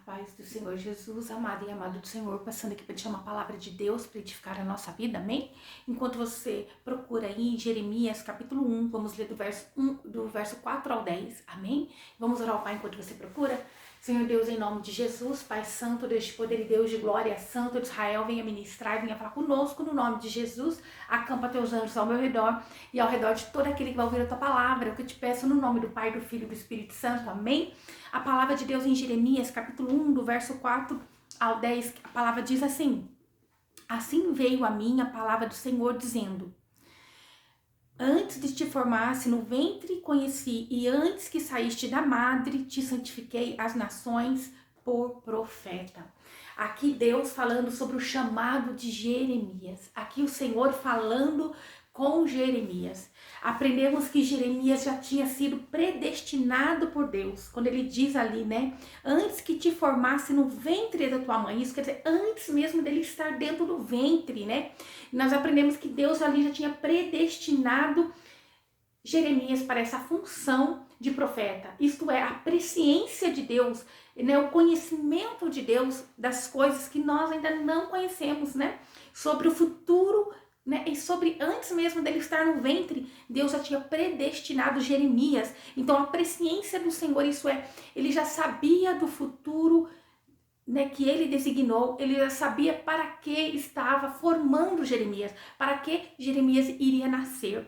Paz do Senhor Jesus, amado e amado do Senhor, passando aqui para te chamar a palavra de Deus para edificar a nossa vida, amém? Enquanto você procura aí em Jeremias capítulo 1, vamos ler do verso 4 ao 10, amém? Vamos orar ao Pai enquanto você procura. Senhor Deus, em nome de Jesus, Pai Santo, Deus de poder e Deus de glória, Santo de Israel, venha ministrar, venha falar conosco no nome de Jesus, acampa teus anjos ao meu redor e ao redor de todo aquele que vai ouvir a tua palavra, eu que te peço no nome do Pai, do Filho e do Espírito Santo, amém? A palavra de Deus em Jeremias, capítulo 1, do verso 4 ao 10, a palavra diz assim: Assim veio a mim a palavra do Senhor dizendo: Antes de te formasse no ventre conheci, e antes que saíste da madre te santifiquei as nações por profeta. Aqui Deus falando sobre o chamado de Jeremias. Aqui o Senhor falando com Jeremias. Aprendemos que Jeremias já tinha sido predestinado por Deus. Quando ele diz ali, né? Antes que te formasse no ventre da tua mãe. Isso quer dizer, antes mesmo dele estar dentro do ventre, né? Nós aprendemos que Deus ali já tinha predestinado Jeremias para essa função de profeta. Isto é, a presciência de Deus, né? O conhecimento de Deus das coisas que nós ainda não conhecemos, né? Sobre o futuro, né? E sobre antes mesmo dele estar no ventre, Deus já tinha predestinado Jeremias. Então a presciência do Senhor, isso é, ele já sabia do futuro, né, que ele designou, ele já sabia para que estava formando Jeremias, para que Jeremias iria nascer.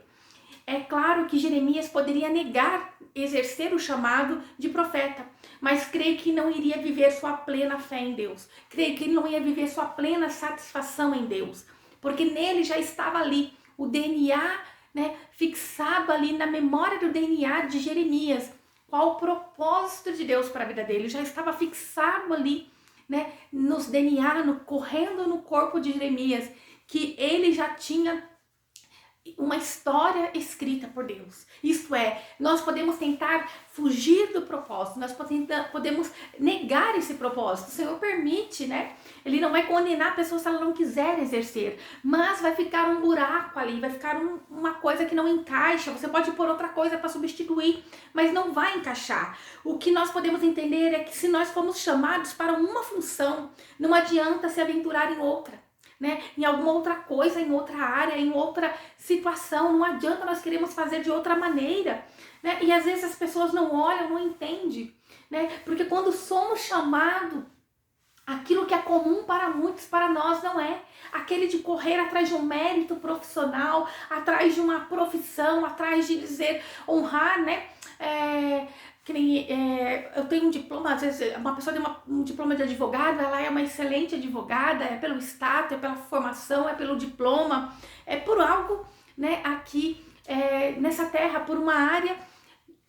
É claro que Jeremias poderia negar exercer o chamado de profeta, mas creio que não iria viver sua plena fé em Deus. Creio que ele não ia viver sua plena satisfação em Deus, porque nele já estava ali o DNA, né, fixado ali na memória do DNA de Jeremias. Qual o propósito de Deus para a vida dele? Já estava fixado ali, né, nos DNA, correndo no corpo de Jeremias, que ele já tinha uma história escrita por Deus. Isto é, nós podemos tentar fugir do propósito, nós podemos negar esse propósito. O Senhor permite, né? Ele não vai condenar a pessoa se ela não quiser exercer, mas vai ficar um buraco ali, vai ficar uma coisa que não encaixa. Você pode pôr outra coisa para substituir, mas não vai encaixar. O que nós podemos entender é que se nós fomos chamados para uma função, não adianta se aventurar em outra. Né? Em alguma outra coisa, em outra área, em outra situação, não adianta nós queremos fazer de outra maneira, né? E às vezes as pessoas não olham, não entendem, né? Porque quando somos chamados, aquilo que é comum para muitos, para nós não é. Aquele de correr atrás de um mérito profissional, atrás de uma profissão, atrás de dizer, honrar, né? Eu tenho um diploma, às vezes uma pessoa tem um diploma de advogado, ela é uma excelente advogada, é pelo status, é pela formação, é pelo diploma, é por algo, né, aqui nessa terra, por uma área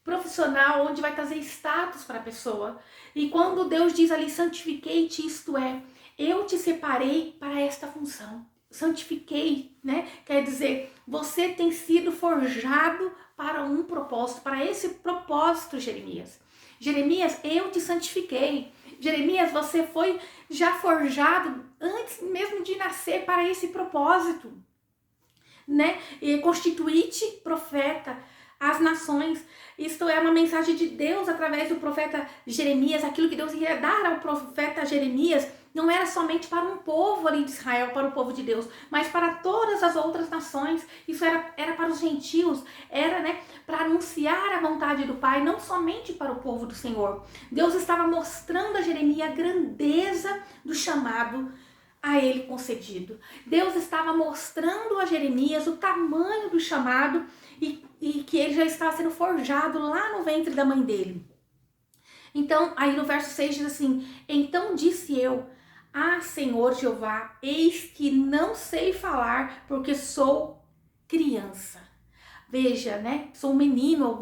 profissional onde vai trazer status para a pessoa. E quando Deus diz ali, santifiquei-te, isto é, eu te separei para esta função. Santifiquei, né? Quer dizer, você tem sido forjado para um propósito, para esse propósito, Jeremias. Jeremias, eu te santifiquei. Jeremias, você foi já forjado antes mesmo de nascer para esse propósito, né? E constituí-te profeta às nações. Isto é uma mensagem de Deus através do profeta Jeremias. Aquilo que Deus ia dar ao profeta Jeremias não era somente para um povo ali de Israel, para o povo de Deus, mas para todas as outras nações. Isso era para os gentios, era, né, para anunciar a vontade do Pai, não somente para o povo do Senhor. Deus estava mostrando a Jeremias a grandeza do chamado a ele concedido. Deus estava mostrando a Jeremias o tamanho do chamado e que ele já estava sendo forjado lá no ventre da mãe dele. Então, aí no verso 6 diz assim: Então disse eu, Senhor Jeová, eis que não sei falar, porque sou criança. Veja, né? Sou um menino,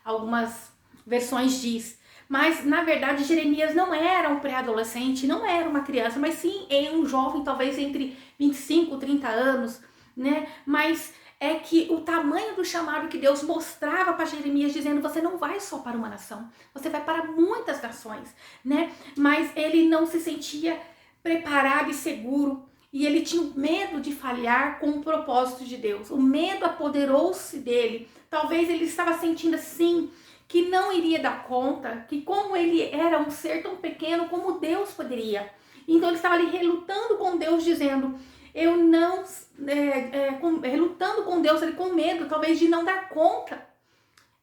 algumas versões diz. Mas, na verdade, Jeremias não era um pré-adolescente, não era uma criança, mas sim um jovem, talvez entre 25 e 30 anos, né? Mas é que o tamanho do chamado que Deus mostrava para Jeremias, dizendo, você não vai só para uma nação, você vai para muitas nações, né? Mas ele não se sentia preparado e seguro, e ele tinha medo de falhar com o propósito de Deus. O medo apoderou-se dele. Talvez ele estava sentindo assim, que não iria dar conta, que como ele era um ser tão pequeno, como Deus poderia. Então ele estava ali relutando com Deus, dizendo, eu não, relutando com Deus, ele com medo, talvez de não dar conta,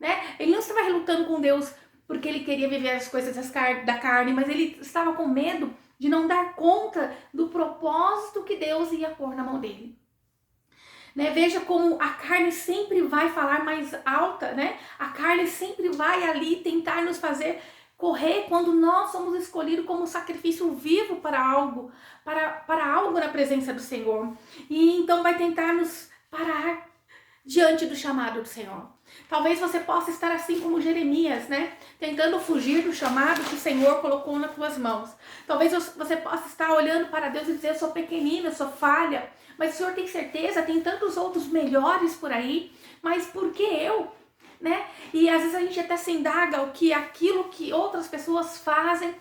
né? Ele não estava relutando com Deus porque ele queria viver as coisas da carne, mas ele estava com medo de não dar conta do propósito que Deus ia pôr na mão dele. Né? Veja como a carne sempre vai falar mais alta, né? A carne sempre vai ali tentar nos fazer correr quando nós somos escolhidos como sacrifício vivo para algo na presença do Senhor. E então vai tentar nos parar diante do chamado do Senhor. Talvez você possa estar assim como Jeremias, né? Tentando fugir do chamado que o Senhor colocou nas tuas mãos. Talvez você possa estar olhando para Deus e dizer, eu sou pequenina, eu sou falha. Mas o Senhor tem certeza, tem tantos outros melhores por aí. Mas por que eu? Né? E às vezes a gente até se indaga o que aquilo que outras pessoas fazem,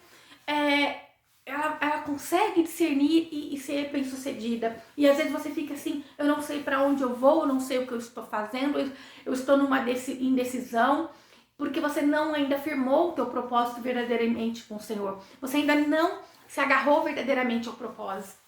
ela consegue discernir e ser bem sucedida. E às vezes você fica assim, eu não sei para onde eu vou, eu não sei o que eu estou fazendo, eu estou numa indecisão, porque você não ainda firmou o teu propósito verdadeiramente com o Senhor. Você ainda não se agarrou verdadeiramente ao propósito.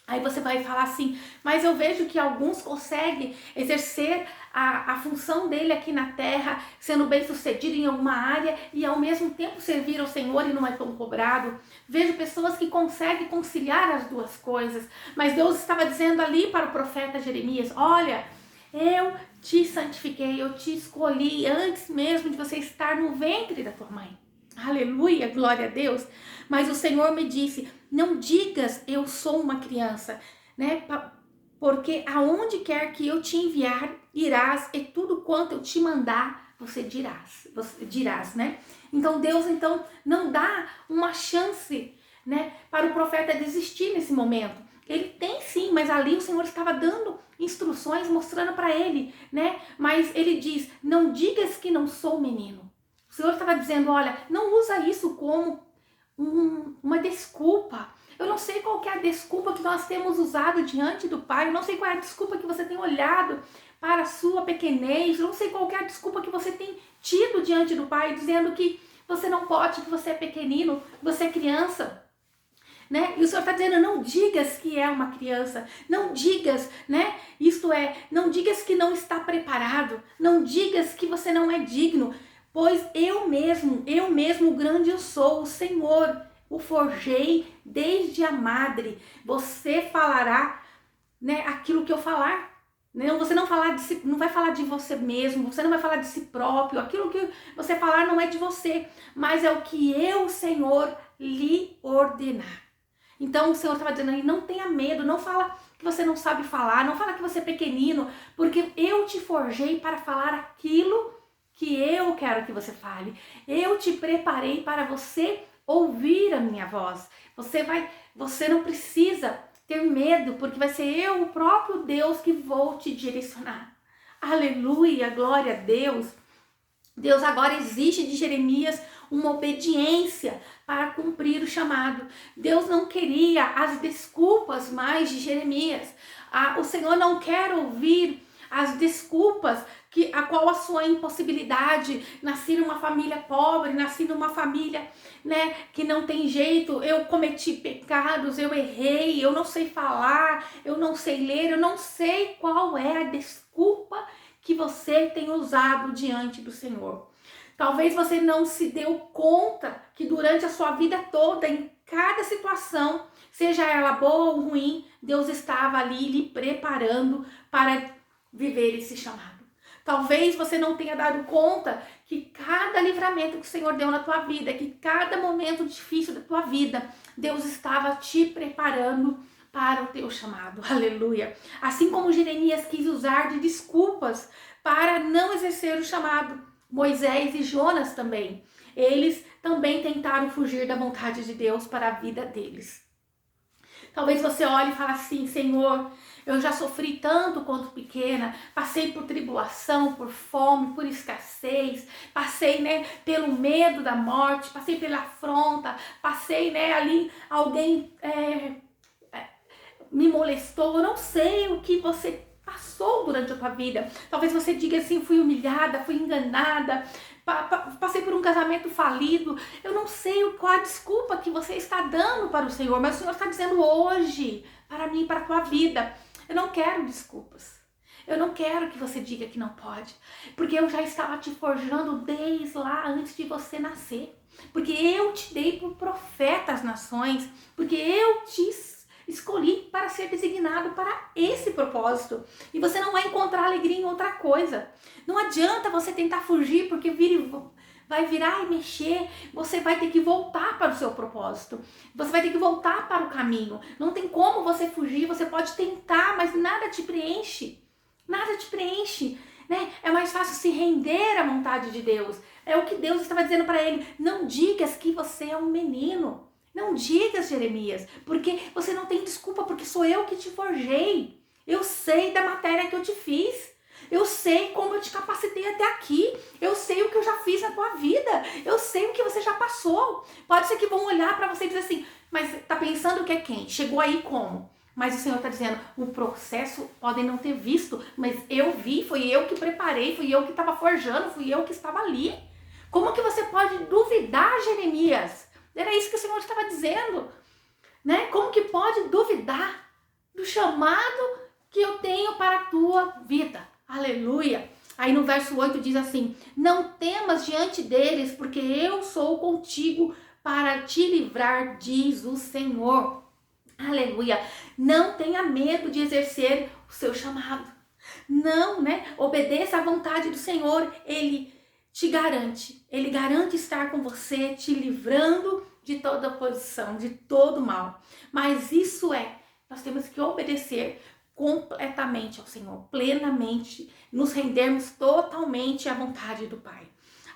Aí você vai falar assim, mas eu vejo que alguns conseguem exercer a função dele aqui na terra, sendo bem sucedido em alguma área e ao mesmo tempo servir ao Senhor e não é tão cobrado. Vejo pessoas que conseguem conciliar as duas coisas, mas Deus estava dizendo ali para o profeta Jeremias, olha, eu te santifiquei, eu te escolhi antes mesmo de você estar no ventre da tua mãe. Aleluia, glória a Deus. Mas o Senhor me disse, não digas eu sou uma criança, né? Porque aonde quer que eu te enviar, irás, e tudo quanto eu te mandar, você dirás, né? Então Deus não dá uma chance, né, para o profeta desistir nesse momento. Ele tem sim, mas ali o Senhor estava dando instruções, mostrando para ele, né? Mas ele diz, não digas que não sou menino. O Senhor estava dizendo, olha, não usa isso como uma desculpa. Eu não sei qual que é a desculpa que nós temos usado diante do Pai. Eu não sei qual é a desculpa que você tem olhado para a sua pequenez. Eu não sei qual que é a desculpa que você tem tido diante do Pai, dizendo que você não pode, que você é pequenino, que você é criança. Né? E o Senhor está dizendo, não digas que é uma criança, não digas, né? Isto é, não digas que não está preparado, não digas que você não é digno, pois eu mesmo, o grande eu sou, o Senhor, o forjei desde a madre. Você falará, né, aquilo que eu falar. Não, você não vai falar de você mesmo, você não vai falar de si próprio. Aquilo que você falar não é de você, mas é o que eu, Senhor, lhe ordenar. Então o Senhor estava dizendo aí, não tenha medo, não fala que você não sabe falar, não fala que você é pequenino, porque eu te forjei para falar aquilo que eu quero que você fale. Eu te preparei para você ouvir a minha voz. Você não precisa ter medo, porque vai ser eu, o próprio Deus, que vou te direcionar. Aleluia, glória a Deus. Deus agora exige de Jeremias uma obediência para cumprir o chamado. Deus não queria as desculpas mais de Jeremias. O Senhor não quer ouvir as desculpas a qual a sua impossibilidade, nasci numa família pobre, nasci numa família, né, que não tem jeito, eu cometi pecados, eu errei, eu não sei falar, eu não sei ler, eu não sei qual é a desculpa que você tem usado diante do Senhor. Talvez você não se deu conta que durante a sua vida toda, em cada situação, seja ela boa ou ruim, Deus estava ali lhe preparando para viver esse chamado. Talvez você não tenha dado conta que cada livramento que o Senhor deu na tua vida, que cada momento difícil da tua vida, Deus estava te preparando para o teu chamado. Aleluia. Assim como Jeremias quis usar de desculpas para não exercer o chamado, Moisés e Jonas também. Eles também tentaram fugir da vontade de Deus para a vida deles. Talvez você olhe e fale assim, Senhor, eu já sofri tanto quanto pequena, passei por tribulação, por fome, por escassez, passei, né, pelo medo da morte, passei pela afronta, passei, né, ali alguém me molestou, eu não sei o que você passou durante a tua vida. Talvez você diga assim, fui humilhada, fui enganada, passei por um casamento falido. Eu não sei qual a desculpa que você está dando para o Senhor, mas o Senhor está dizendo hoje, para mim, para a tua vida, eu não quero desculpas. Eu não quero que você diga que não pode, porque eu já estava te forjando desde lá antes de você nascer. Porque eu te dei por profeta às nações, porque eu te escolhi para ser designado para esse propósito. E você não vai encontrar alegria em outra coisa. Não adianta você tentar fugir, porque vai virar e mexer. Você vai ter que voltar para o seu propósito. Você vai ter que voltar para o caminho. Não tem como você fugir. Você pode tentar, mas nada te preenche. Nada te preenche. Né? É mais fácil se render à vontade de Deus. É o que Deus estava dizendo para ele. Não digas que você é um menino. Não digas, Jeremias, porque você não tem desculpa, porque sou eu que te forjei. Eu sei da matéria que eu te fiz. Eu sei como eu te capacitei até aqui. Eu sei o que eu já fiz na tua vida. Eu sei o que você já passou. Pode ser que vão olhar para você e dizer assim, mas tá pensando que é quem? Chegou aí como? Mas o Senhor está dizendo, o processo podem não ter visto, mas eu vi, fui eu que preparei, fui eu que estava forjando, fui eu que estava ali. Como que você pode duvidar, Jeremias? Era isso que o Senhor estava dizendo, né? Como que pode duvidar do chamado que eu tenho para a tua vida? Aleluia! Aí no verso 8 diz assim, não temas diante deles, porque eu sou contigo para te livrar, diz o Senhor. Aleluia! Não tenha medo de exercer o seu chamado. Não, né? Obedeça à vontade do Senhor, Ele te garante. Ele garante estar com você, te livrando de toda oposição, de todo mal. Mas nós temos que obedecer completamente ao Senhor, plenamente, nos rendermos totalmente à vontade do Pai.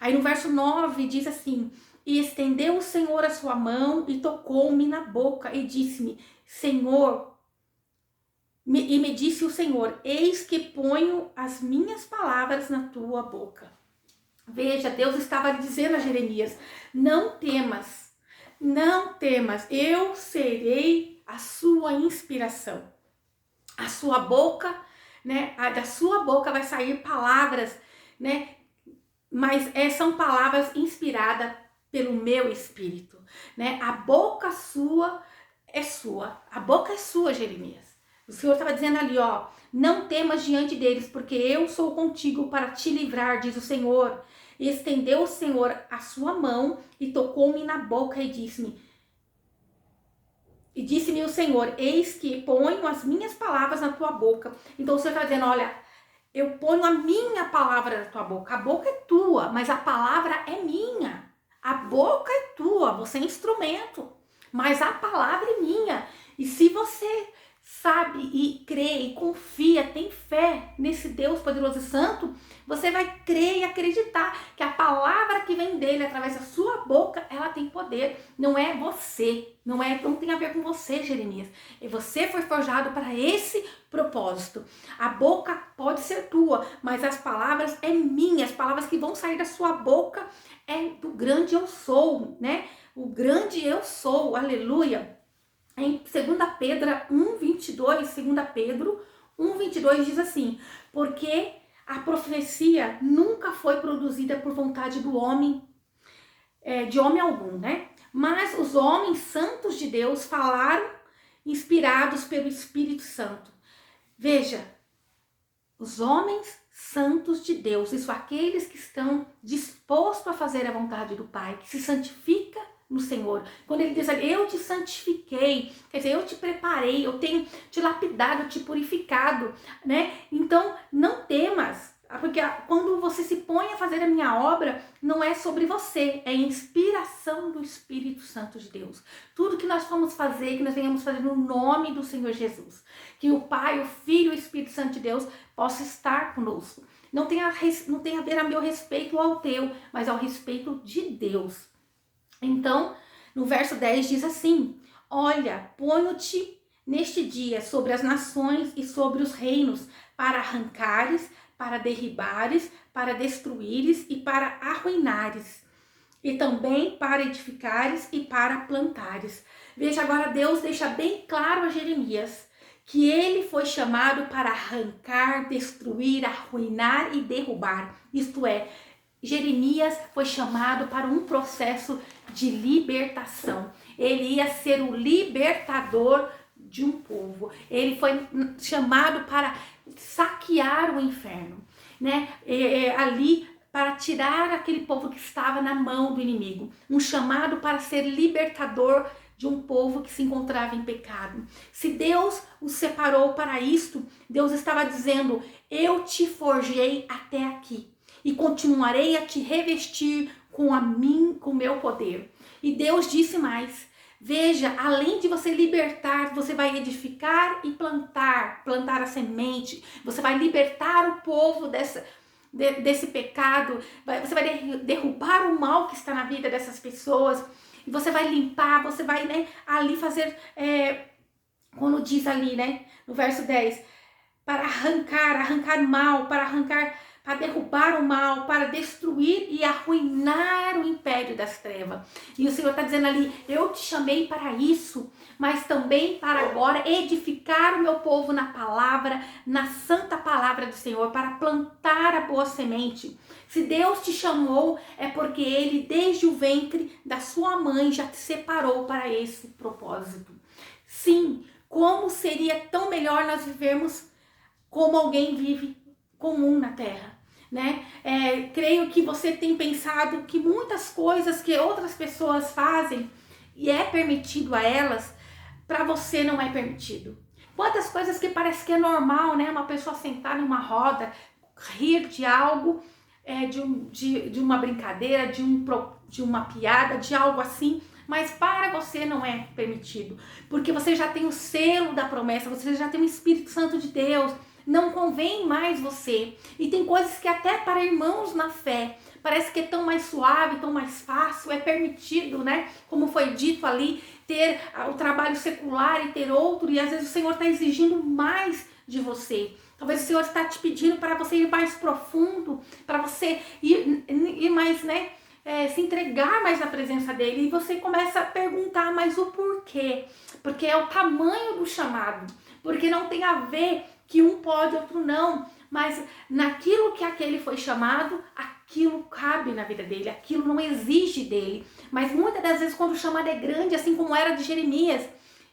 Aí no verso 9 diz assim, e estendeu o Senhor a sua mão e tocou-me na boca e disse-me, Senhor, e me disse o Senhor, eis que ponho as minhas palavras na tua boca. Veja, Deus estava dizendo a Jeremias, não temas, eu serei a sua inspiração. A sua boca, né, da sua boca vai sair palavras, né, mas são palavras inspiradas pelo meu espírito, né, a boca sua é sua, a boca é sua, Jeremias. O Senhor estava dizendo ali, ó, não temas diante deles, porque eu sou contigo para te livrar, diz o Senhor. E estendeu o Senhor a sua mão e tocou-me na boca e disse-me o Senhor, eis que ponho as minhas palavras na tua boca. Então o Senhor está dizendo, olha, eu ponho a minha palavra na tua boca. A boca é tua, mas a palavra é minha. A boca é tua, você é instrumento, mas a palavra é minha. E se você sabe e crê e confia, tem fé nesse Deus poderoso e santo, você vai crer e acreditar que a palavra que vem dele através da sua boca, ela tem poder. Não é você, não tem a ver com você, Jeremias. E você foi forjado para esse propósito. A boca pode ser tua, mas as palavras é minhas. As palavras que vão sair da sua boca é do grande eu sou, né? O grande eu sou, aleluia. Em 2 Pedro 1:22, 2 Pedro 1:22 diz assim, porque a profecia nunca foi produzida por vontade do homem, de homem algum, né? Mas os homens santos de Deus falaram inspirados pelo Espírito Santo. Veja, os homens santos de Deus, isso aqueles que estão dispostos a fazer a vontade do Pai, que se santifica no Senhor. Quando ele diz, eu te santifiquei, quer dizer, eu te preparei, eu tenho te lapidado, te purificado, né? Então, não temas, porque quando você se põe a fazer a minha obra, não é sobre você, é inspiração do Espírito Santo de Deus. Tudo que nós vamos fazer, que nós venhamos fazer no nome do Senhor Jesus. Que o Pai, o Filho e o Espírito Santo de Deus possa estar conosco. Não tem a ver a meu respeito ou ao teu, mas ao respeito de Deus. Então, no verso 10 diz assim, olha, ponho-te neste dia sobre as nações e sobre os reinos, para arrancares, para derribares, para destruíres e para arruinares, e também para edificares e para plantares. Veja, agora Deus deixa bem claro a Jeremias que ele foi chamado para arrancar, destruir, arruinar e derrubar. Isto é, Jeremias foi chamado para um processo de libertação. Ele ia ser o libertador de um povo. Ele foi chamado para saquear o inferno, né? Ali para tirar aquele povo que estava na mão do inimigo. Um chamado para ser libertador de um povo que se encontrava em pecado. Se Deus o separou para isto, Deus estava dizendo: eu te forjei até aqui e continuarei a te revestir com o meu poder. E Deus disse mais: veja, além de você libertar, você vai edificar e plantar a semente. Você vai libertar o povo desse pecado. Você vai derrubar o mal que está na vida dessas pessoas. E você vai limpar, você vai, né, ali fazer, quando diz ali, né, no verso 10, para arrancar mal, para derrubar o mal, para destruir e arruinar o império das trevas. E o Senhor está dizendo ali: eu te chamei para isso, mas também para agora edificar o meu povo na palavra, na santa palavra do Senhor, para plantar a boa semente. Se Deus te chamou, é porque Ele, desde o ventre da sua mãe, já te separou para esse propósito. Sim, como seria tão melhor nós vivermos como alguém vive comum na terra, né? Creio que você tem pensado que muitas coisas que outras pessoas fazem e é permitido a elas, para você não é permitido. Quantas coisas que parece que é normal, né? Uma pessoa sentar numa roda, rir de algo, de uma brincadeira, de uma piada, de algo assim, mas para você não é permitido, porque você já tem o selo da promessa, você já tem o Espírito Santo de Deus. Não convém mais você. E tem coisas que até para irmãos na fé parece que é tão mais suave, tão mais fácil, é permitido, né? Como foi dito ali, ter o trabalho secular e ter outro, e às vezes o Senhor está exigindo mais de você. Talvez o Senhor está te pedindo para você ir mais profundo, para você ir mais, né? Se entregar mais na presença dele, e você começa a perguntar, mas o porquê? Porque é o tamanho do chamado, porque não tem a ver que um pode, outro não, mas naquilo que aquele foi chamado, aquilo cabe na vida dele, aquilo não exige dele. Mas muitas das vezes quando o chamado é grande, assim como era de Jeremias,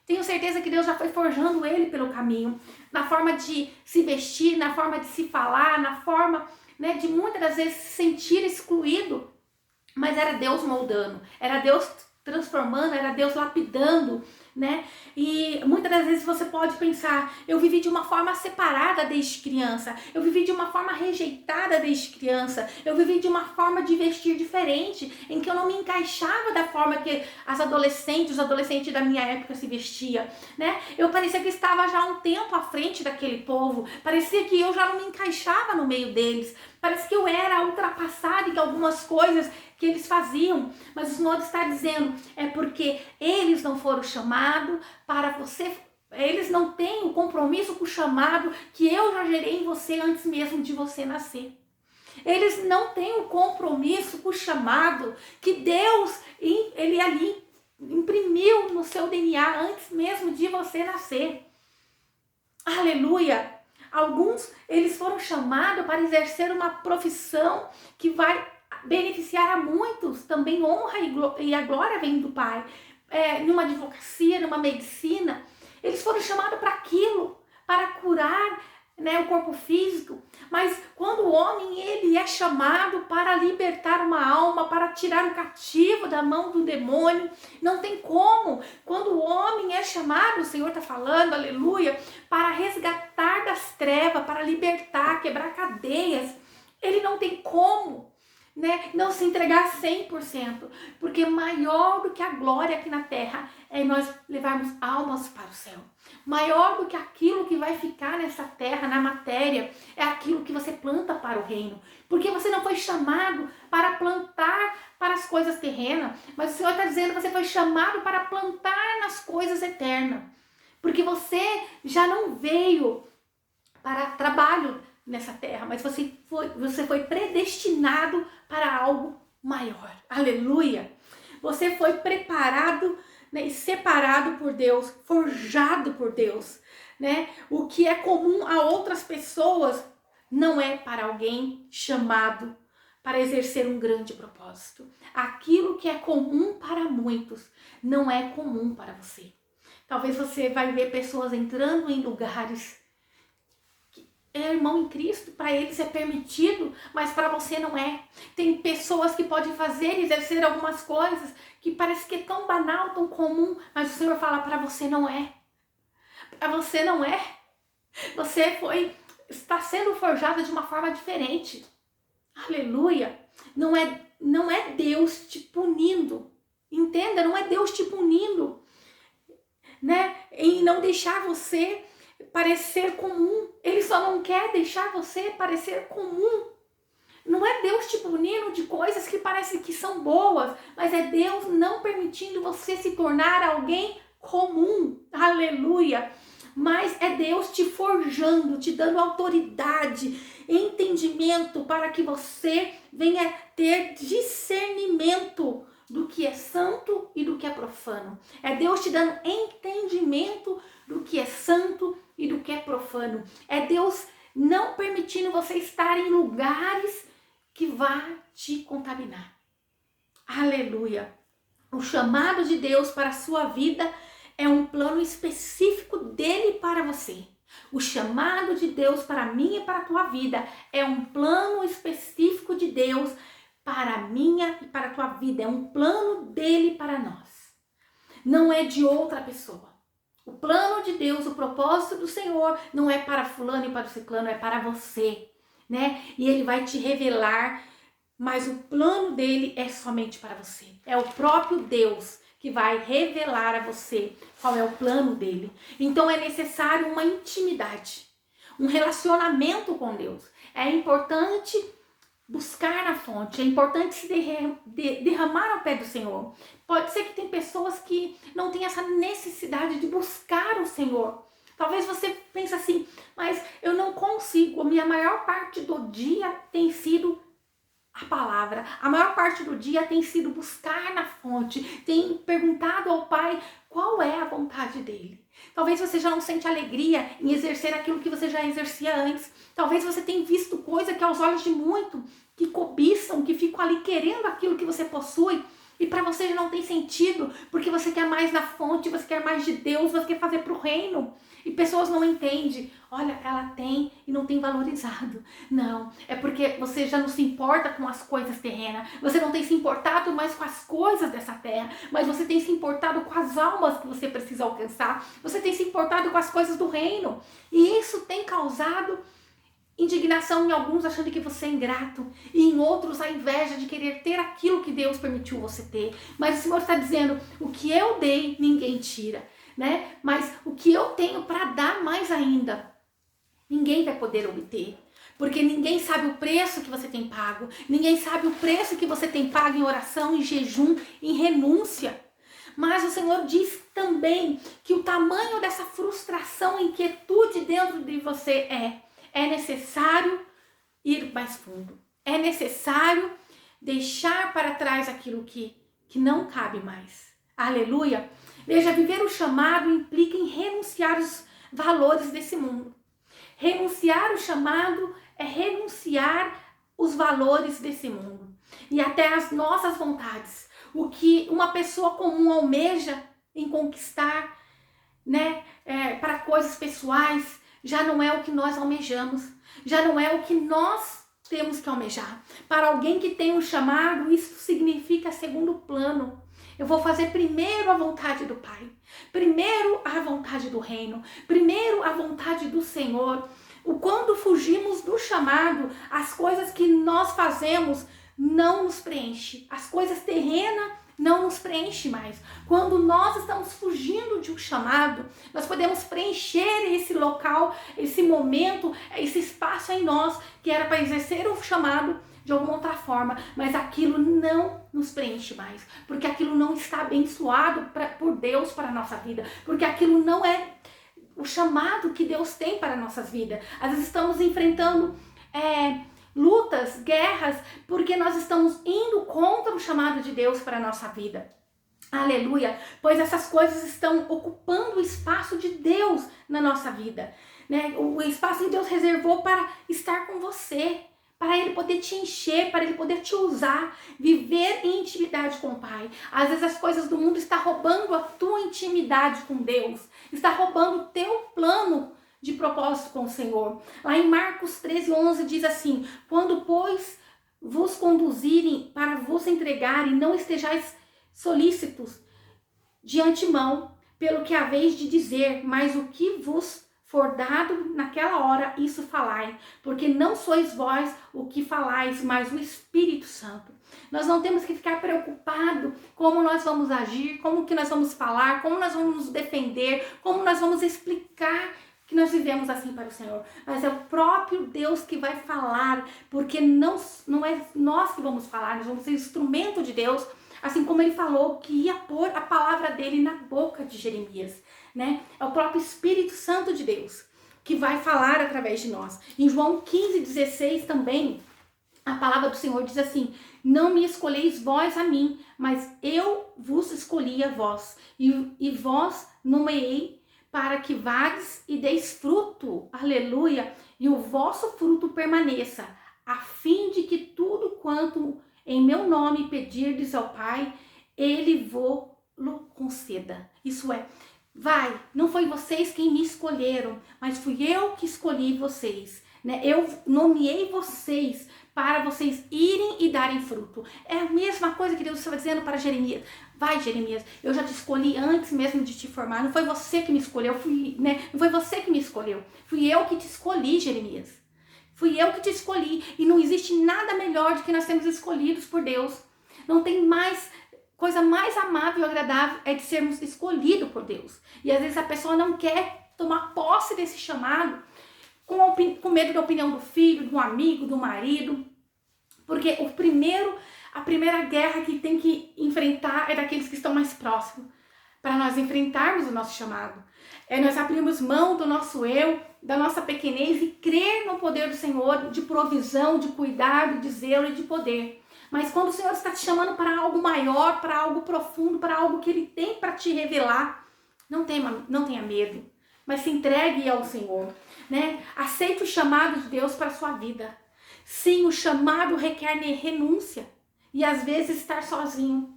tenho certeza que Deus já foi forjando ele pelo caminho, na forma de se vestir, na forma de se falar, na forma, né, de muitas das vezes se sentir excluído, mas era Deus moldando, era Deus transformando, era Deus lapidando, né? E muitas das vezes você pode pensar: eu vivi de uma forma separada desde criança, eu vivi de uma forma rejeitada desde criança, eu vivi de uma forma de vestir diferente, em que eu não me encaixava da forma que os adolescentes da minha época se vestia, né? Eu parecia que estava já um tempo à frente daquele povo, parecia que eu já não me encaixava no meio deles, parece que eu era ultrapassada em algumas coisas que eles faziam, mas o Senhor está dizendo: é porque eles não foram chamados para você, eles não têm o compromisso com o chamado que eu já gerei em você antes mesmo de você nascer. Eles não têm o compromisso com o chamado que Deus, ele ali imprimiu no seu DNA antes mesmo de você nascer. Aleluia! Alguns, eles foram chamados para exercer uma profissão que vai beneficiar a muitos, também honra e a glória vem do Pai. Numa advocacia, numa medicina, eles foram chamados para aquilo, para curar, né, o corpo físico. Mas quando o homem, ele é chamado para libertar uma alma, para tirar o cativo da mão do demônio, não tem como. Quando o homem é chamado, o Senhor está falando, aleluia, para resgatar das trevas, para libertar, quebrar cadeias, ele não tem como, né, não se entregar 100%, porque maior do que a glória aqui na terra é nós levarmos almas para o céu. Maior do que aquilo que vai ficar nessa terra, na matéria, é aquilo que você planta para o reino. Porque você não foi chamado para plantar para as coisas terrenas, mas o Senhor está dizendo que você foi chamado para plantar nas coisas eternas. Porque você já não veio para trabalho nessa terra, mas você foi predestinado para algo maior. Aleluia! Você foi preparado, né, e separado por Deus, forjado por Deus, né? O que é comum a outras pessoas não é para alguém chamado para exercer um grande propósito. Aquilo que é comum para muitos não é comum para você. Talvez você vai ver pessoas entrando em lugares que é irmão em Cristo, para eles é permitido, mas para você não é. Tem pessoas que podem fazer e exercer algumas coisas que parece que é tão banal, tão comum, mas o Senhor fala, para você não é. Para você não é. Você está sendo forjada de uma forma diferente. Aleluia. Não é Deus te punindo. Entenda, não é Deus te punindo, né? Em não deixar você parecer comum. Ele só não quer deixar você parecer comum. Não é Deus te punindo de coisas que parecem que são boas, mas é Deus não permitindo você se tornar alguém comum. Aleluia. Mas é Deus te forjando, te dando autoridade, entendimento para que você venha ter discernimento do que é santo e do que é profano. É Deus te dando entendimento do que é santo e do que é profano. É Deus não permitindo você estar em lugares que vá te contaminar. Aleluia. O chamado de Deus para a sua vida é um plano específico dele para você. O chamado de Deus para mim e para a tua vida é um plano específico de Deus para a minha e para a tua vida. É um plano dele para nós. Não é de outra pessoa. O plano de Deus, o propósito do Senhor não é para fulano e para o ciclano, é para você, né? E ele vai te revelar, mas o plano dele é somente para você. É o próprio Deus que vai revelar a você qual é o plano dele. Então é necessário uma intimidade, um relacionamento com Deus. É importante buscar na fonte, é importante se derramar ao pé do Senhor. Pode ser que tem pessoas que não têm essa necessidade de buscar o Senhor. Talvez você pense assim, mas eu não consigo, a minha maior parte do dia tem sido a palavra, a maior parte do dia tem sido buscar na fonte, tem perguntado ao Pai qual é a vontade dele. Talvez você já não sente alegria em exercer aquilo que você já exercia antes. Talvez você tenha visto coisa que aos olhos de muito, que cobiçam, que ficam ali querendo aquilo que você possui, e para você já não tem sentido, porque você quer mais na fonte, você quer mais de Deus, você quer fazer para o reino. E pessoas não entendem. Olha, ela tem e não tem valorizado. Não, é porque você já não se importa com as coisas terrenas. Você não tem se importado mais com as coisas dessa terra. Mas você tem se importado com as almas que você precisa alcançar. Você tem se importado com as coisas do reino. E isso tem causado indignação em alguns, achando que você é ingrato. E em outros, a inveja de querer ter aquilo que Deus permitiu você ter. Mas o Senhor está dizendo, o que eu dei, ninguém tira. Né? Mas o que eu tenho para dar mais ainda, ninguém vai poder obter, porque ninguém sabe o preço que você tem pago, ninguém sabe o preço que você tem pago em oração, em jejum, em renúncia. Mas o Senhor diz também que o tamanho dessa frustração, inquietude dentro de você é necessário ir mais fundo, é necessário deixar para trás aquilo que não cabe mais. Aleluia! Veja, viver o chamado implica em renunciar os valores desse mundo. Renunciar o chamado é renunciar os valores desse mundo. E até as nossas vontades. O que uma pessoa comum almeja em conquistar, né, para coisas pessoais, já não é o que nós almejamos. Já não é o que nós temos que almejar. Para alguém que tem um chamado, isso significa segundo plano. Eu vou fazer primeiro a vontade do Pai, primeiro a vontade do reino, primeiro a vontade do Senhor. Quando fugimos do chamado, as coisas que nós fazemos não nos preenchem, as coisas terrenas não nos preenchem mais. Quando nós estamos fugindo de um chamado, nós podemos preencher esse local, esse momento, esse espaço em nós que era para exercer o chamado de alguma outra forma, mas aquilo não nos preenche mais, porque aquilo não está abençoado por Deus para a nossa vida, porque aquilo não é o chamado que Deus tem para a nossas vidas. Às vezes estamos enfrentando lutas, guerras, porque nós estamos indo contra o chamado de Deus para a nossa vida. Aleluia! Pois essas coisas estão ocupando o espaço de Deus na nossa vida, né? O espaço que Deus reservou para estar com você, para Ele poder te encher, para Ele poder te usar, viver em intimidade com o Pai. Às vezes as coisas do mundo estão roubando a tua intimidade com Deus, está roubando o teu plano de propósito com o Senhor. Lá em Marcos 13:11 diz assim: quando, pois, vos conduzirem para vos entregarem, não estejais solícitos de antemão pelo que haveis de dizer, mas o que vos for dado naquela hora, isso falai, porque não sois vós o que falais, mas o Espírito Santo. Nós não temos que ficar preocupado como nós vamos agir, como que nós vamos falar, como nós vamos nos defender, como nós vamos explicar que nós vivemos assim para o Senhor. Mas é o próprio Deus que vai falar, porque não é nós que vamos falar, nós vamos ser instrumento de Deus, assim como ele falou que ia pôr a palavra dele na boca de Jeremias, né? É o próprio Espírito Santo de Deus que vai falar através de nós. Em João 15:16 também, a palavra do Senhor diz assim: não me escolheis vós a mim, mas eu vos escolhi a vós, e vós nomeei para que vades e deis fruto, aleluia, e o vosso fruto permaneça, a fim de que tudo quanto em meu nome pedirdes ao Pai, Ele vos conceda. Isso é, vai, não foi vocês quem me escolheram, mas fui eu que escolhi vocês, né? Eu nomeei vocês para vocês irem e darem fruto. É a mesma coisa que Deus estava dizendo para Jeremias. Vai, Jeremias, eu já te escolhi antes mesmo de te formar. Não foi você que me escolheu, não foi você que me escolheu. Fui eu que te escolhi, Jeremias. Fui eu que te escolhi. E não existe nada melhor do que nós sermos escolhidos por Deus. Não tem coisa mais amável e agradável é de sermos escolhidos por Deus. E às vezes a pessoa não quer tomar posse desse chamado com medo da opinião do filho, do amigo, do marido. Porque a primeira guerra que tem que enfrentar é daqueles que estão mais próximos. Para nós enfrentarmos o nosso chamado. É nós abrirmos mão do nosso eu, da nossa pequenez e crer no poder do Senhor, de provisão, de cuidado, de zelo e de poder. Mas quando o Senhor está te chamando para algo maior, para algo profundo, para algo que Ele tem para te revelar, não tenha medo, mas se entregue ao Senhor, né? Aceite o chamado de Deus para a sua vida. Sim, o chamado requer renúncia e às vezes estar sozinho.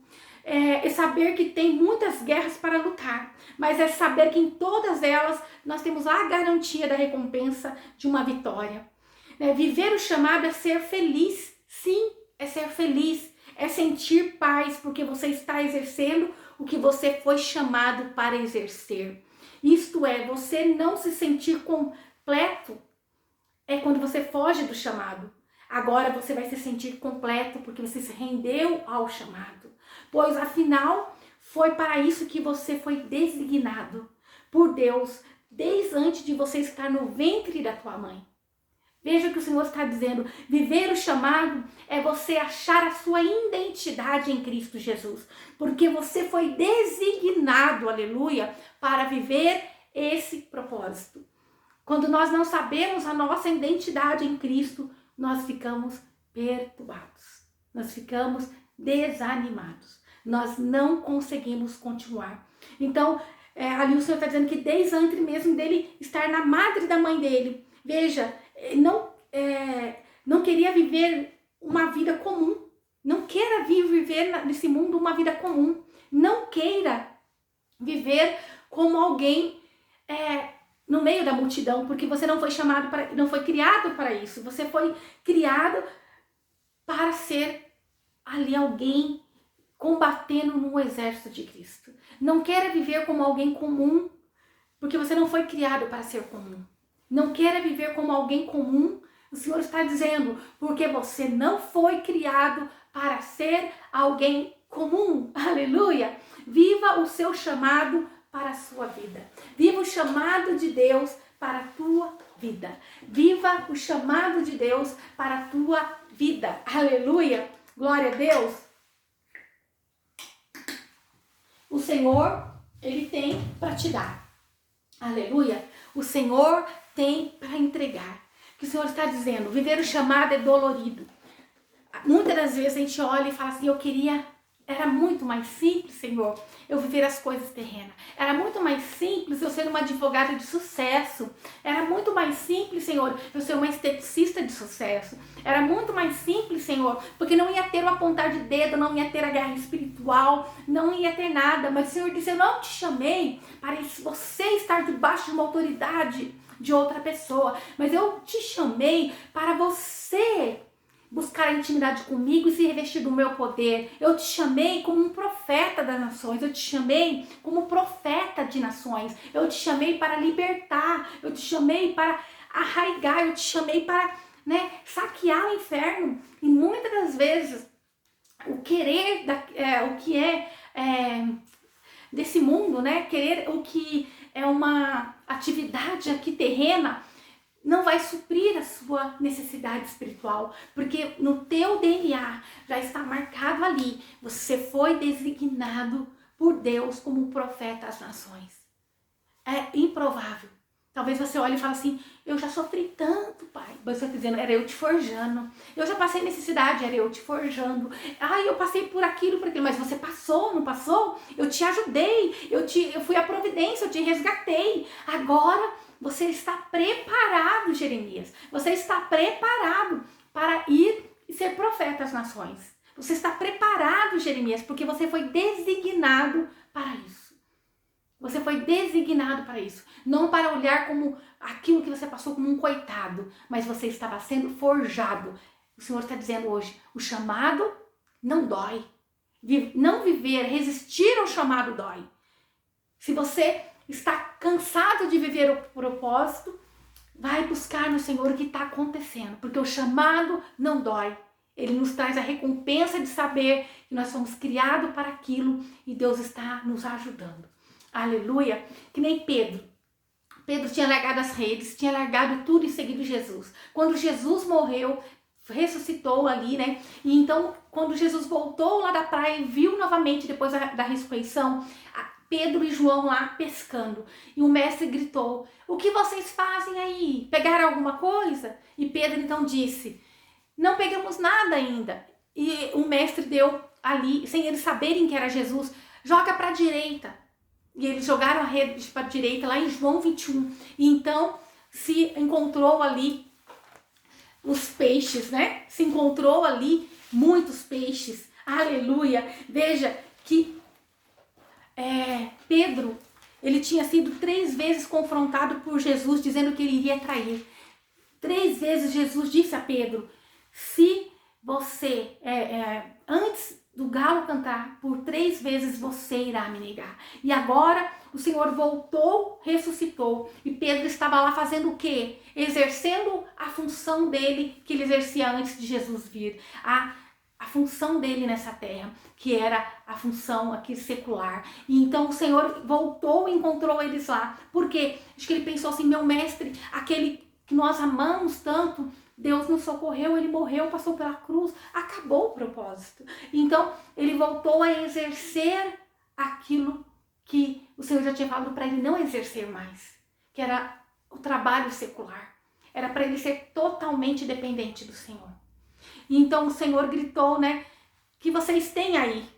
É saber que tem muitas guerras para lutar, mas é saber que em todas elas nós temos a garantia da recompensa de uma vitória. Viver o chamado é ser feliz, sim, é ser feliz, é sentir paz, porque você está exercendo o que você foi chamado para exercer. Isto é, você não se sentir completo é quando você foge do chamado. Agora você vai se sentir completo porque você se rendeu ao chamado. Pois afinal, foi para isso que você foi designado por Deus desde antes de você estar no ventre da tua mãe. Veja o que o Senhor está dizendo. Viver o chamado é você achar a sua identidade em Cristo Jesus. Porque você foi designado, aleluia, para viver esse propósito. Quando nós não sabemos a nossa identidade em Cristo, nós ficamos perturbados. Nós ficamos desanimados. Nós não conseguimos continuar. Então, ali o Senhor está dizendo que desde antes mesmo dele estar na madre da mãe dele, veja, não queria viver uma vida comum. Não queira viver nesse mundo uma vida comum. Não queira viver como alguém no meio da multidão, porque você não foi chamado não foi criado para isso. Você foi criado para ser ali alguém combatendo no exército de Cristo. Não queira viver como alguém comum, porque você não foi criado para ser comum. Não queira viver como alguém comum, o Senhor está dizendo, porque você não foi criado para ser alguém comum. Aleluia! Viva o seu chamado para a sua vida. Viva o chamado de Deus para a tua vida. Viva o chamado de Deus para a tua vida. Aleluia! Glória a Deus! O Senhor, Ele tem para te dar. Aleluia! O Senhor tem para entregar. O que o Senhor está dizendo? Viver o chamado é dolorido. Muitas das vezes a gente olha e fala assim, eu queria Era muito mais simples, Senhor, eu viver as coisas terrenas. Era muito mais simples eu ser uma advogada de sucesso. Era muito mais simples, Senhor, eu ser uma esteticista de sucesso. Era muito mais simples, Senhor, porque não ia ter o apontar de dedo, não ia ter a guerra espiritual, não ia ter nada. Mas o Senhor disse, eu não te chamei para você estar debaixo de uma autoridade de outra pessoa, mas eu te chamei para você buscar a intimidade comigo e se revestir do meu poder. Eu te chamei como um profeta das nações, eu te chamei como profeta de nações, eu te chamei para libertar, eu te chamei para arraigar, eu te chamei para, saquear o inferno. E muitas das vezes o querer, o que é desse mundo, querer o que é uma atividade aqui terrena, não vai suprir a sua necessidade espiritual, porque no teu DNA já está marcado ali, você foi designado por Deus como profeta às nações. É improvável. Talvez você olhe e fale assim, eu já sofri tanto, pai. Mas eu estou dizendo, era eu te forjando. Eu já passei necessidade, era eu te forjando. Eu passei por aquilo, mas você passou, não passou? Eu te ajudei, eu fui a providência, eu te resgatei. Agora você está preparado, Jeremias. Você está preparado para ir e ser profeta às nações. Você está preparado, Jeremias, porque você foi designado para isso. Você foi designado para isso. Não para olhar como aquilo que você passou como um coitado, mas você estava sendo forjado. O Senhor está dizendo hoje, o chamado não dói. Não viver, resistir ao chamado dói. Se você está cansado de viver o propósito, vai buscar no Senhor o que está acontecendo, porque o chamado não dói. Ele nos traz a recompensa de saber que nós somos criados para aquilo e Deus está nos ajudando. Aleluia! Que nem Pedro. Pedro tinha largado as redes, tinha largado tudo e seguido Jesus. Quando Jesus morreu, ressuscitou ali, E então, quando Jesus voltou lá da praia e viu novamente, depois da ressurreição, Pedro e João lá pescando. E o mestre gritou, o que vocês fazem aí? Pegaram alguma coisa? E Pedro então disse, não pegamos nada ainda. E o mestre deu ali, sem eles saberem que era Jesus, joga para a direita. E eles jogaram a rede para a direita, lá em João 21. E então se encontrou ali os peixes, Se encontrou ali muitos peixes. Aleluia! Veja que Pedro, ele tinha sido 3 vezes confrontado por Jesus, dizendo que ele iria trair. 3 vezes Jesus disse a Pedro, se você, antes do galo cantar, por 3 vezes você irá me negar. E agora o Senhor voltou, ressuscitou, e Pedro estava lá fazendo o quê? Exercendo a função dele, que ele exercia antes de Jesus vir. A função dele nessa terra, que era a função aqui secular. E então o Senhor voltou e encontrou eles lá. Por quê? Acho que ele pensou assim, meu mestre, aquele que nós amamos tanto, Deus nos socorreu, ele morreu, passou pela cruz, acabou o propósito. Então ele voltou a exercer aquilo que o Senhor já tinha falado para ele não exercer mais, que era o trabalho secular. Era para ele ser totalmente dependente do Senhor. E então o Senhor gritou, que vocês têm aí,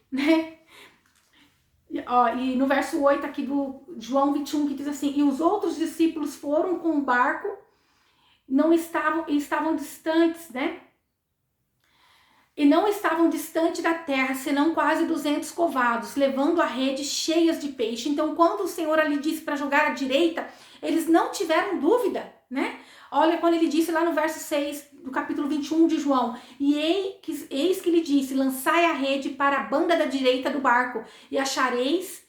E no verso 8 aqui do João 21, que diz assim, e os outros discípulos foram com o barco, estavam distantes, E não estavam distante da terra, senão quase 200 covados, levando a rede cheias de peixe. Então, quando o Senhor ali disse para jogar à direita, eles não tiveram dúvida, Olha quando ele disse lá no verso 6 do capítulo 21 de João, e eis que lhe disse, lançai a rede para a banda da direita do barco, e achareis.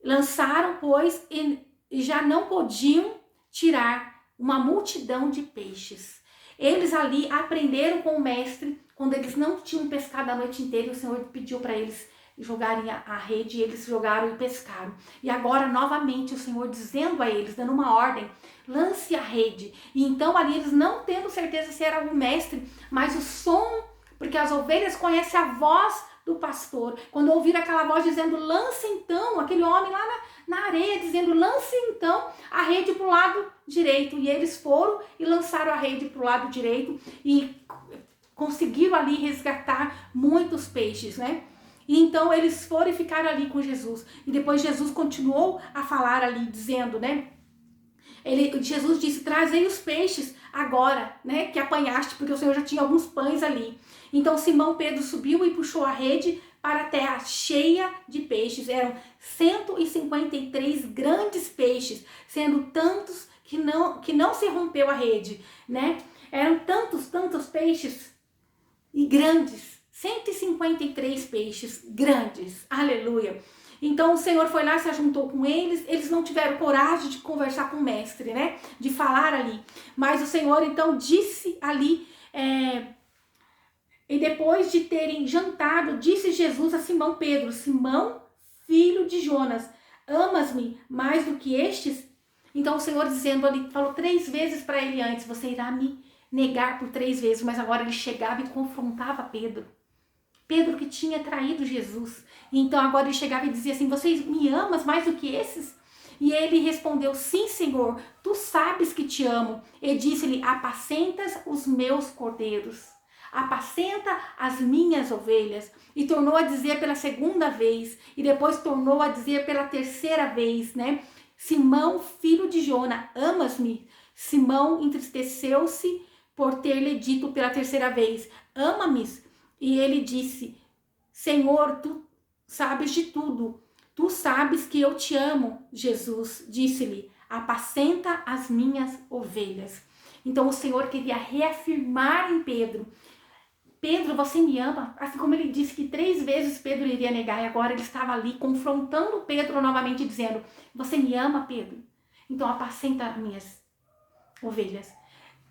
Lançaram, pois, e já não podiam tirar uma multidão de peixes. Eles ali aprenderam com o mestre, quando eles não tinham pescado a noite inteira, o Senhor pediu para eles jogarem a rede, e eles jogaram e pescaram. E agora, novamente, o Senhor dizendo a eles, dando uma ordem, lance a rede. E então, ali, eles não tendo certeza se era o mestre, mas o som, porque as ovelhas conhecem a voz do pastor. Quando ouviram aquela voz dizendo, lance então, aquele homem lá na areia, dizendo, lance então a rede para o lado direito. E eles foram e lançaram a rede para o lado direito e conseguiram ali resgatar muitos peixes, E então eles foram e ficaram ali com Jesus. E depois Jesus continuou a falar ali, dizendo, né? Jesus disse, trazei os peixes agora, né? Que apanhaste, porque o Senhor já tinha alguns pães ali. Então Simão Pedro subiu e puxou a rede para a terra cheia de peixes. Eram 153 grandes peixes, sendo tantos que não se rompeu a rede, né? Eram tantos peixes e grandes. 153 peixes grandes. Aleluia. Então o Senhor foi lá, se ajuntou com eles não tiveram coragem de conversar com o mestre, né? De falar ali. Mas o Senhor então disse ali, e depois de terem jantado, disse Jesus a Simão Pedro, Simão, filho de Jonas, amas-me mais do que estes? Então o Senhor dizendo ali, falou 3 vezes para ele antes, você irá me negar por 3 vezes, mas agora ele chegava e confrontava Pedro. Pedro que tinha traído Jesus. Então agora ele chegava e dizia assim, vocês me amas mais do que esses? E ele respondeu, sim, Senhor, tu sabes que te amo. E disse-lhe, apacentas os meus cordeiros. Apacenta as minhas ovelhas. E tornou a dizer pela 2ª vez. E depois tornou a dizer pela 3ª vez, né? Simão, filho de Jona, amas-me? Simão entristeceu-se por ter-lhe dito pela 3ª vez, ama-me? E ele disse, Senhor, tu sabes de tudo. Tu sabes que eu te amo. Jesus disse-lhe, apacenta as minhas ovelhas. Então o Senhor queria reafirmar em Pedro, Pedro, você me ama? Assim como ele disse que 3 vezes Pedro iria negar, e agora ele estava ali confrontando Pedro novamente, dizendo, você me ama, Pedro? Então apacenta as minhas ovelhas.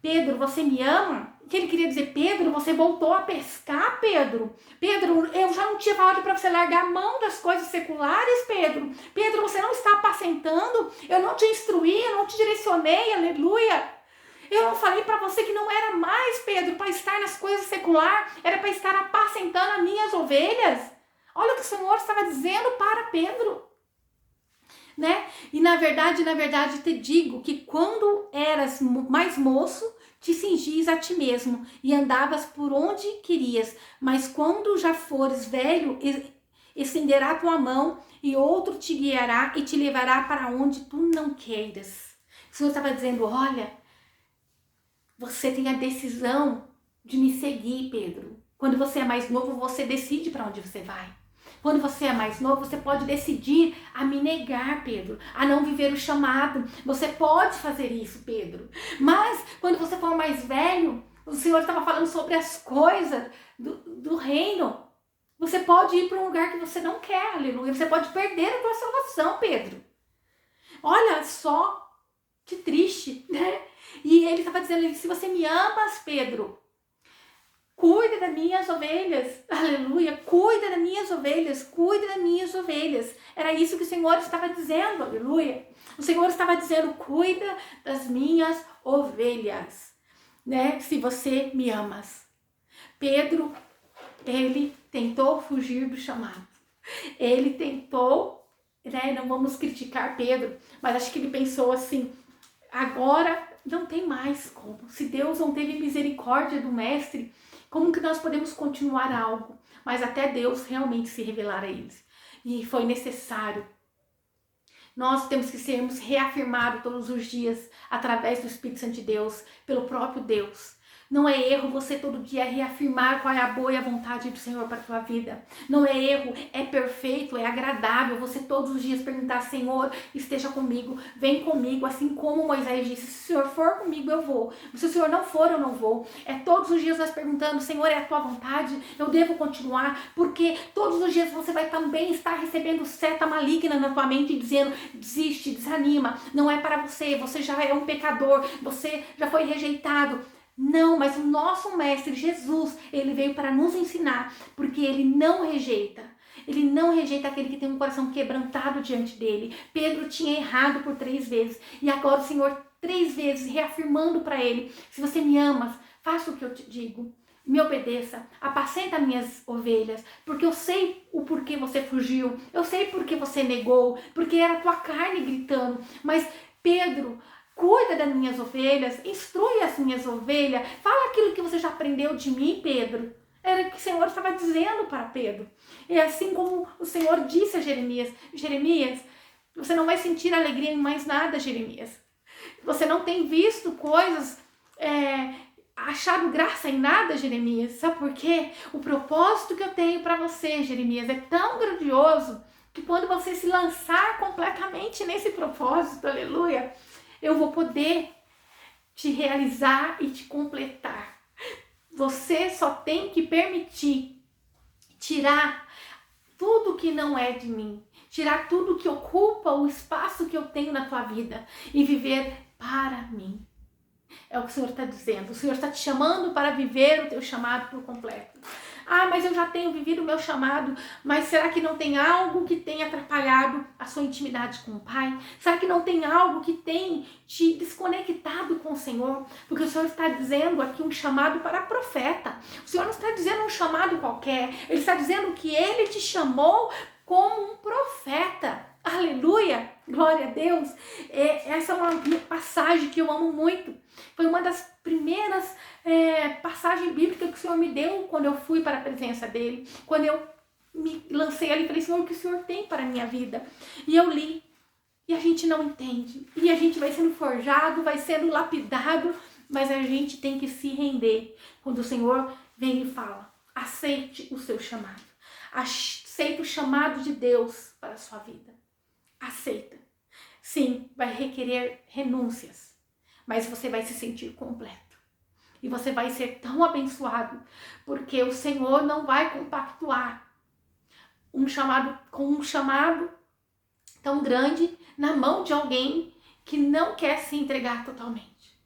Pedro, você me ama? O que ele queria dizer? Pedro, você voltou a pescar, Pedro? Pedro, eu já não tinha falado para você largar a mão das coisas seculares, Pedro? Pedro, você não está apacentando? Eu não te instruí, eu não te direcionei, aleluia. Eu não falei para você que não era mais, Pedro, para estar nas coisas seculares, era para estar apacentando as minhas ovelhas. Olha o que o Senhor estava dizendo para Pedro. Né? E na verdade te digo que quando eras mais moço, te cingis a ti mesmo e andavas por onde querias, mas quando já fores velho, estenderá a tua mão e outro te guiará e te levará para onde tu não queiras. O Senhor estava dizendo, olha, você tem a decisão de me seguir, Pedro. Quando você é mais novo, você decide para onde você vai. Quando você é mais novo, você pode decidir a me negar, Pedro, a não viver o chamado. Você pode fazer isso, Pedro. Mas quando você for mais velho, o Senhor estava falando sobre as coisas do reino. Você pode ir para um lugar que você não quer, aleluia. Você pode perder a tua salvação, Pedro. Olha só que triste, né? E ele estava dizendo, se você me amas, Pedro, cuida das minhas ovelhas, aleluia, cuida das minhas ovelhas, cuida das minhas ovelhas. Era isso que o Senhor estava dizendo, aleluia. O Senhor estava dizendo, cuida das minhas ovelhas, né? Se você me amas. Pedro, ele tentou fugir do chamado. Ele tentou, né? Não vamos criticar Pedro, mas acho que ele pensou assim, agora não tem mais como. Se Deus não teve misericórdia do mestre, como que nós podemos continuar algo? Mas até Deus realmente se revelar a eles. E foi necessário. Nós temos que sermos reafirmados todos os dias através do Espírito Santo de Deus, pelo próprio Deus. Não é erro você todo dia reafirmar qual é a boa e a vontade do Senhor para a tua vida. Não é erro, é perfeito, é agradável você todos os dias perguntar, Senhor, esteja comigo, vem comigo, assim como Moisés disse, se o Senhor for comigo, eu vou. Se o Senhor não for, eu não vou. É todos os dias nós perguntando, Senhor, é a tua vontade? Eu devo continuar? Porque todos os dias você vai também estar recebendo seta maligna na tua mente, dizendo, desiste, desanima, não é para você, você já é um pecador, você já foi rejeitado. Não, mas o nosso mestre Jesus, ele veio para nos ensinar, porque ele não rejeita. Ele não rejeita aquele que tem um coração quebrantado diante dele. Pedro tinha errado por 3 vezes. E agora o Senhor 3 vezes reafirmando para ele, se você me amas, faça o que eu te digo. Me obedeça, apacenta minhas ovelhas, porque eu sei o porquê você fugiu, eu sei porquê você negou, porque era a tua carne gritando. Mas Pedro, cuida das minhas ovelhas, instrui as minhas ovelhas, fala aquilo que você já aprendeu de mim, Pedro. Era o que o Senhor estava dizendo para Pedro. E assim como o Senhor disse a Jeremias, Jeremias, você não vai sentir alegria em mais nada, Jeremias. Você não tem visto coisas, achado graça em nada, Jeremias. Sabe por quê? O propósito que eu tenho para você, Jeremias, é tão grandioso que quando você se lançar completamente nesse propósito, aleluia, eu vou poder te realizar e te completar. Você só tem que permitir tirar tudo que não é de mim, tirar tudo que ocupa o espaço que eu tenho na tua vida e viver para mim. É o que o Senhor está dizendo. O Senhor está te chamando para viver o teu chamado por completo. Ah, mas eu já tenho vivido o meu chamado, mas será que não tem algo que tenha atrapalhado a sua intimidade com o Pai? Será que não tem algo que tem te desconectado com o Senhor? Porque o Senhor está dizendo aqui um chamado para profeta. O Senhor não está dizendo um chamado qualquer. Ele está dizendo que Ele te chamou como um profeta. Aleluia! Glória a Deus! Essa é uma passagem que eu amo muito. Foi uma das primeiras passagens bíblicas que o Senhor me deu quando eu fui para a presença dEle. Quando eu me lancei ali e falei, Senhor, o que o Senhor tem para a minha vida? E eu li. E a gente não entende. E a gente vai sendo forjado, vai sendo lapidado, mas a gente tem que se render. Quando o Senhor vem e fala, aceite o seu chamado. Aceite o chamado de Deus para a sua vida. Aceita. Sim, vai requerer renúncias, mas você vai se sentir completo. E você vai ser tão abençoado, porque o Senhor não vai compactuar com um chamado tão grande na mão de alguém que não quer se entregar totalmente.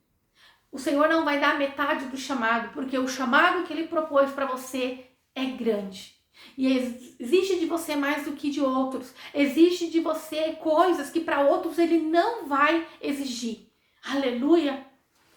O Senhor não vai dar metade do chamado, porque o chamado que Ele propôs para você é grande. E exige de você mais do que de outros. Exige de você coisas que para outros Ele não vai exigir. Aleluia!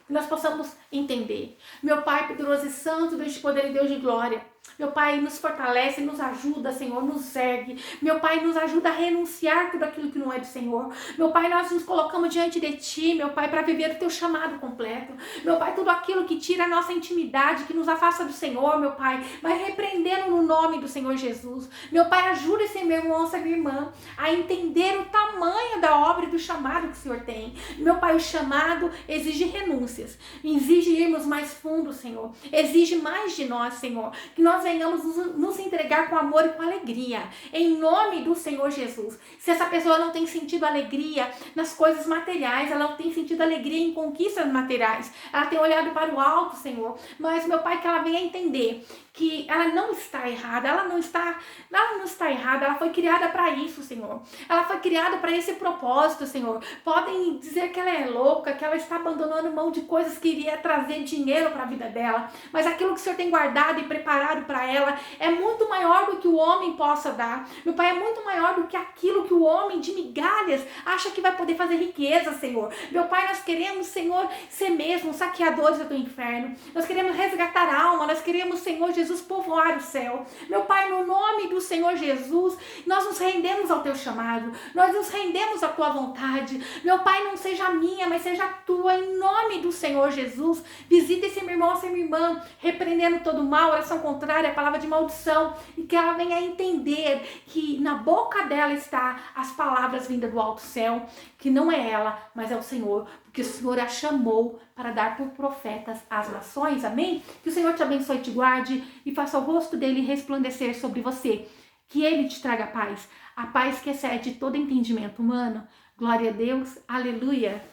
Que nós possamos entender. Meu Pai poderoso e santo, Deus de poder e Deus de glória. Meu Pai nos fortalece, nos ajuda, Senhor, nos ergue. Meu Pai nos ajuda a renunciar tudo aquilo que não é do Senhor. Meu Pai, nós nos colocamos diante de Ti, meu Pai, para viver o Teu chamado completo. Meu Pai, tudo aquilo que tira a nossa intimidade, que nos afasta do Senhor, meu Pai, vai repreendendo no nome do Senhor Jesus. Meu Pai, ajuda esse meu irmão, essa minha irmã, a entender o tamanho da obra e do chamado que o Senhor tem. Meu Pai, o chamado exige renúncias, exige irmos mais fundo, Senhor. Exige mais de nós, Senhor, que nós venhamos nos entregar com amor e com alegria, em nome do Senhor Jesus. Se essa pessoa não tem sentido alegria nas coisas materiais, ela não tem sentido alegria em conquistas materiais, ela tem olhado para o alto, Senhor, mas, meu Pai, que ela venha entender que ela não está errada, ela não está errada, ela foi criada para isso, Senhor. Ela foi criada para esse propósito, Senhor. Podem dizer que ela é louca, que ela está abandonando mão de coisas que iria trazer dinheiro para a vida dela, mas aquilo que o Senhor tem guardado e preparado para ela é muito maior do que o homem possa dar. Meu Pai, é muito maior do que aquilo que o homem de migalhas acha que vai poder fazer riqueza, Senhor. Meu Pai, nós queremos, Senhor, ser mesmo saqueadores do inferno. Nós queremos resgatar a alma, nós queremos, Senhor Jesus, povoar o céu. Meu Pai, no nome do Senhor Jesus, nós nos rendemos ao Teu chamado, nós nos rendemos à Tua vontade. Meu Pai, não seja a minha, mas seja a Tua, em nome do Senhor Jesus. Visita esse meu irmão, essa minha irmã, repreendendo todo mal, oração contrária, palavra de maldição, e que ela venha a entender que na boca dela está as palavras vindas do alto céu, que não é ela, mas é o Senhor, porque o Senhor a chamou para dar por profetas às nações, amém? Que o Senhor te abençoe e te guarde e faça o rosto dele resplandecer sobre você, que ele te traga paz, a paz que excede todo entendimento humano. Glória a Deus, aleluia!